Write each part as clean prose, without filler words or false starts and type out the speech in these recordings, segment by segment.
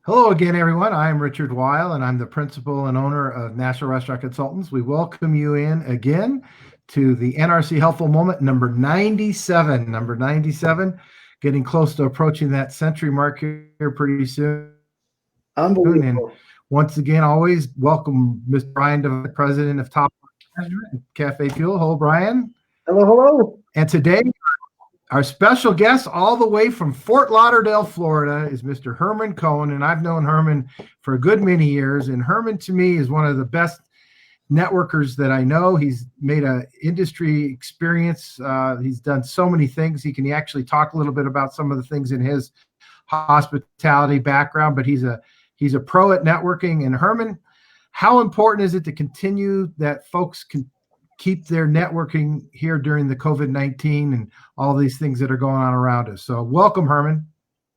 Hello again, everyone. I'm Richard Weil, and I'm the principal and owner of National Restaurant Consultants. We welcome you in again to the NRC Helpful Moment number 97. Number 97, getting close to approaching that century mark here pretty soon. And Unbelievable. once again, always welcome Mr. Brian, the president of Top Management and Cafe Fuel. Hello, Brian. Hello, hello. And today, our special guest, all the way from Fort Lauderdale, Florida, is Mr. Herman Cohen, and I've known Herman for a good many years. And Herman, to me, is one of the best networkers that I know. He's made an industry experience. He's done so many things. He can actually talk a little bit about some of the things in his hospitality background, but he's a pro at networking. And Herman, how important is it to continue that folks can keep their networking here during the COVID-19 and all these things that are going on around us? So welcome, Herman.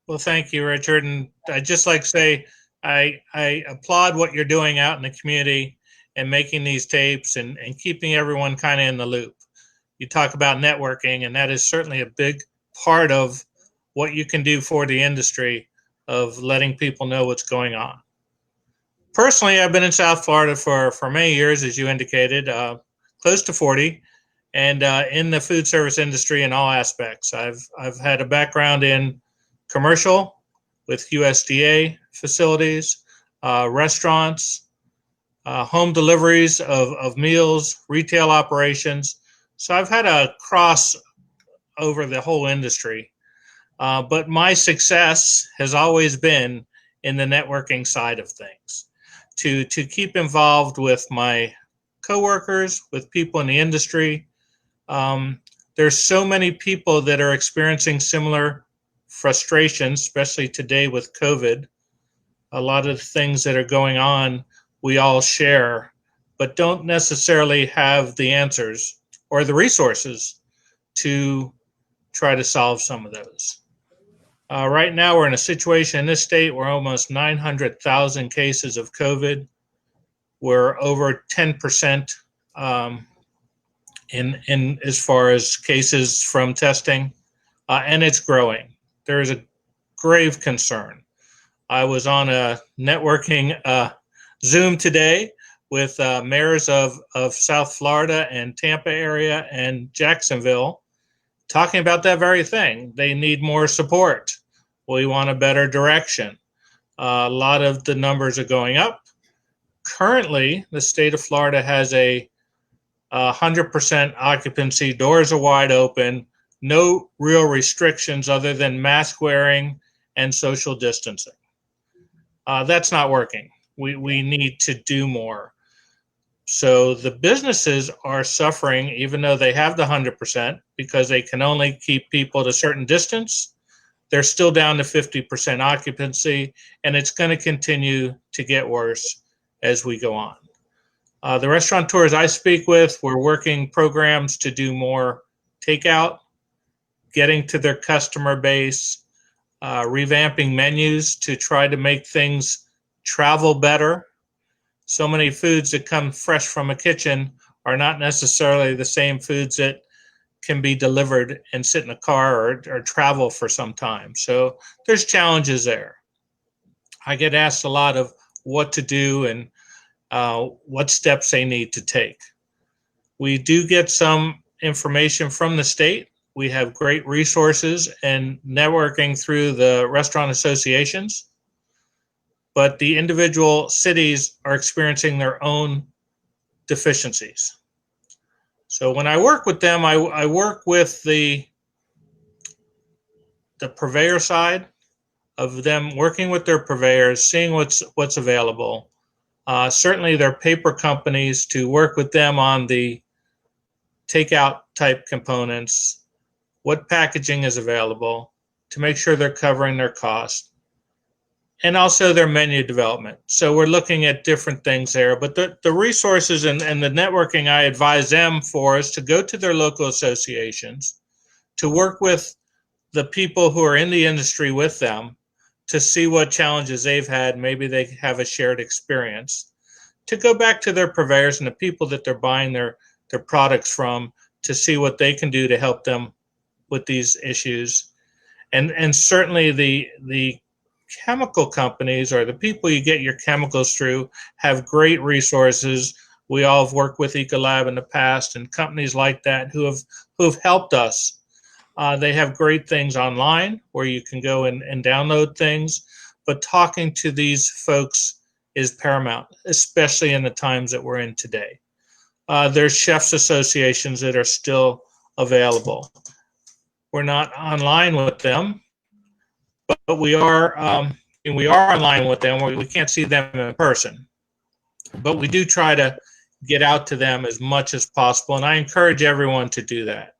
Well, thank you, Richard. And I'd just like to say, I applaud what you're doing out in the community and making these tapes and keeping everyone kind of in the loop. You talk about networking, and that is certainly a big part of what you can do for the industry of letting people know what's going on. Personally, I've been in South Florida for many years, as you indicated, close to 40, and in the food service industry in all aspects. I've had a background in commercial with USDA facilities, restaurants, home deliveries of meals, retail operations. So I've had a cross over the whole industry. But my success has always been in the networking side of things, to keep involved with my coworkers, with people in the industry. There's so many people that are experiencing similar frustrations, especially today with COVID. A lot of the things that are going on, we all share, but don't necessarily have the answers or the resources to try to solve some of those. Right now, we're in a situation in this state where almost 900,000 cases of COVID. We're over 10% in as far as cases from testing, and it's growing. There is a grave concern. I was on a networking Zoom today with mayors of South Florida and Tampa area and Jacksonville, talking about that very thing. They need more support. We want a better direction. A lot of the numbers are going up. Currently, the state of Florida has a 100% occupancy. Doors are wide open. No real restrictions other than mask wearing and social distancing. That's not working. We need to do more. So the businesses are suffering, even though they have the 100%, because they can only keep people at a certain distance. They're still down to 50% occupancy, and it's going to continue to get worse as we go on. The restaurateurs I speak with, we're working programs to do more takeout, getting to their customer base, revamping menus to try to make things travel better. So many foods that come fresh from a kitchen are not necessarily the same foods that can be delivered and sit in a car or travel for some time. So there's challenges there. I get asked a lot of what to do and what steps they need to take. We do get some information from the state. We have great resources and networking through the restaurant associations, but the individual cities are experiencing their own deficiencies. So when I work with them, I work with the purveyor side of them, working with their purveyors, seeing what's available. Certainly their paper companies, to work with them on the takeout type components, what packaging is available, to make sure they're covering their cost, and also their menu development. So we're looking at different things there, but the resources and the networking I advise them for is to go to their local associations, to work with the people who are in the industry with them, to see what challenges they've had. Maybe they have a shared experience, to go back to their purveyors and the people that they're buying their products from, to see what they can do to help them with these issues. And certainly the chemical companies, or the people you get your chemicals through, have great resources. We all have worked with Ecolab in the past, and companies like that who have helped us. They have great things online where you can go and download things, but talking to these folks is paramount, especially in the times that we're in today. There's chefs associations that are still available. We're not online with them, but we are online with them. We can't see them in person, but we do try to get out to them as much as possible, and I encourage everyone to do that.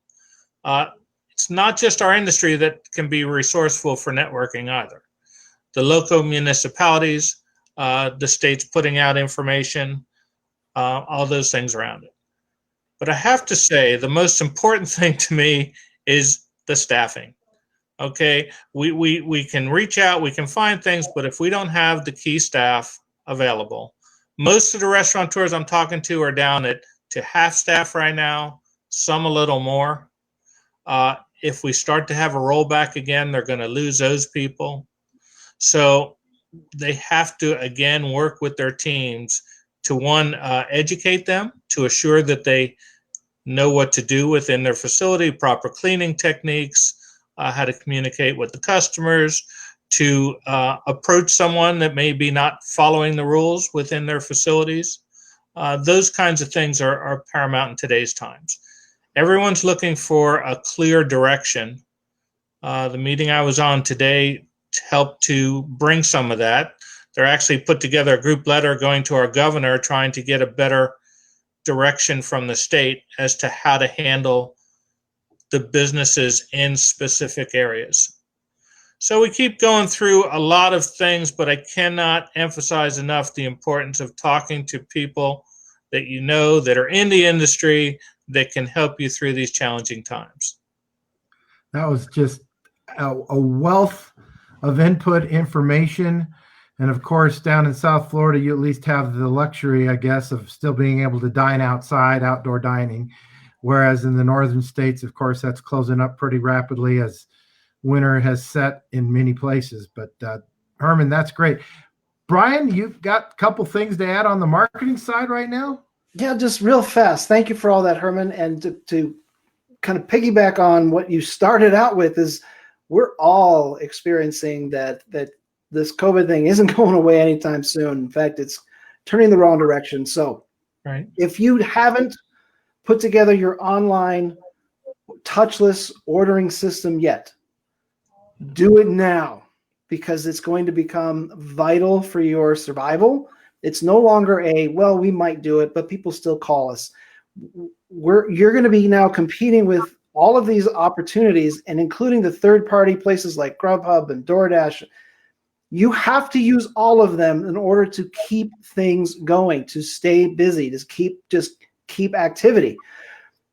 It's not just our industry that can be resourceful for networking either. The local municipalities, the states putting out information, all those things around it. But I have to say, the most important thing to me is the staffing. Okay, we can reach out, we can find things, but if we don't have the key staff available, most of the restaurateurs I'm talking to are down to half staff right now, some a little more. If we start to have a rollback again, they're going to lose those people. So they have to, again, work with their teams to, one, educate them, to assure that they know what to do within their facility, proper cleaning techniques, how to communicate with the customers, to approach someone that may be not following the rules within their facilities. Those kinds of things are paramount in today's times. Everyone's looking for a clear direction. The meeting I was on today helped to bring some of that. They're actually put together a group letter going to our governor trying to get a better direction from the state as to how to handle the businesses in specific areas. So we keep going through a lot of things, but I cannot emphasize enough the importance of talking to people that you know that are in the industry that can help you through these challenging times. That was just a wealth of input information. And of course, down in South Florida, you at least have the luxury, I guess, of still being able to dine outside, outdoor dining. Whereas in the northern states, of course, that's closing up pretty rapidly as winter has set in many places. But Herman, that's great. Brian, you've got a couple things to add on the marketing side right now? Yeah, just real fast. Thank you for all that, Herman. And to kind of piggyback on what you started out with is we're all experiencing that this COVID thing isn't going away anytime soon. In fact, it's turning the wrong direction. So right. If you haven't put together your online touchless ordering system yet, do it now, because it's going to become vital for your survival. It's no longer well, we might do it, but people still call us. You're going to be now competing with all of these opportunities, and including the third-party places like Grubhub and DoorDash. You have to use all of them in order to keep things going, to stay busy, to keep activity.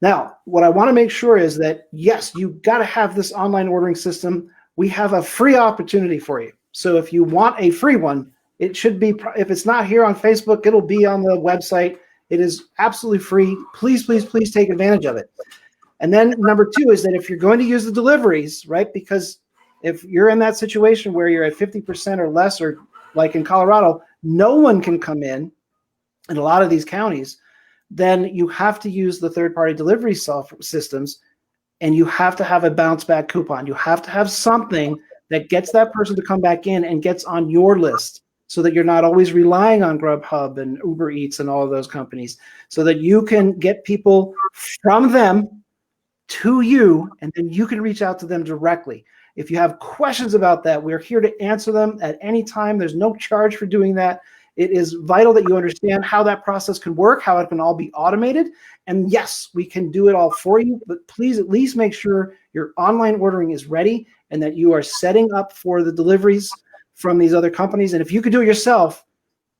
Now, what I want to make sure is that, yes, you've got to have this online ordering system. We have a free opportunity for you. So if you want a free one, it should be, if it's not here on Facebook, it'll be on the website. It is absolutely free. Please, please, please take advantage of it. And then number two is that if you're going to use the deliveries, right, because if you're in that situation where you're at 50% or less, or like in Colorado, no one can come in a lot of these counties, then you have to use the third-party delivery software systems, and you have to have a bounce back coupon. You have to have something that gets that person to come back in and gets on your list, so that you're not always relying on Grubhub and Uber Eats and all of those companies, so that you can get people from them to you, and then you can reach out to them directly. If you have questions about that, we're here to answer them at any time. There's no charge for doing that. It is vital that you understand how that process can work, how it can all be automated. And yes, we can do it all for you, but please at least make sure your online ordering is ready and that you are setting up for the deliveries from these other companies. And if you could do it yourself,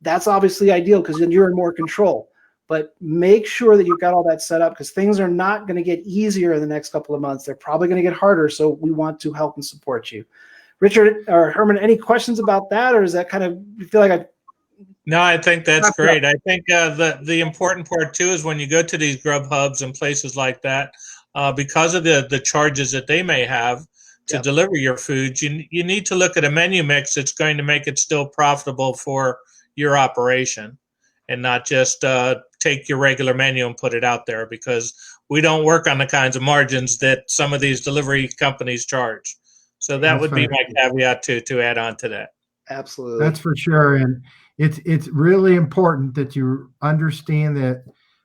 that's obviously ideal, because then you're in more control. But make sure that you've got all that set up, because things are not going to get easier in the next couple of months. They're probably going to get harder. So we want to help and support you. Richard or Herman, any questions about that? Or is that kind of, you feel like No, I think that's great. I think the important part too is when you go to these Grubhubs and places like that, because of the charges that they may have, to Yep. deliver your food, you need to look at a menu mix that's going to make it still profitable for your operation, and not just take your regular menu and put it out there, because we don't work on the kinds of margins that some of these delivery companies charge. So that That's would be right. my caveat to add on to that. Absolutely. That's for sure. And it's really important that you understand that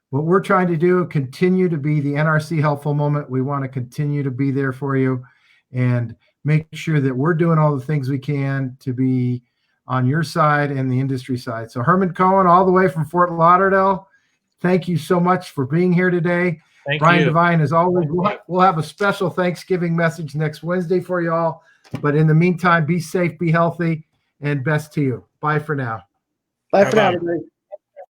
what we're trying to do, continue to be the NRC Helpful Moment. We want to continue to be there for you and make sure that we're doing all the things we can to be on your side and the industry side. So Herman Cohen, all the way from Fort Lauderdale, thank you so much for being here today. Thank Brian you. Devine, as always, we'll have a special Thanksgiving message next Wednesday for you all. But in the meantime, be safe, be healthy, and best to you. Bye for now. Bye for now, Bye-bye. everybody.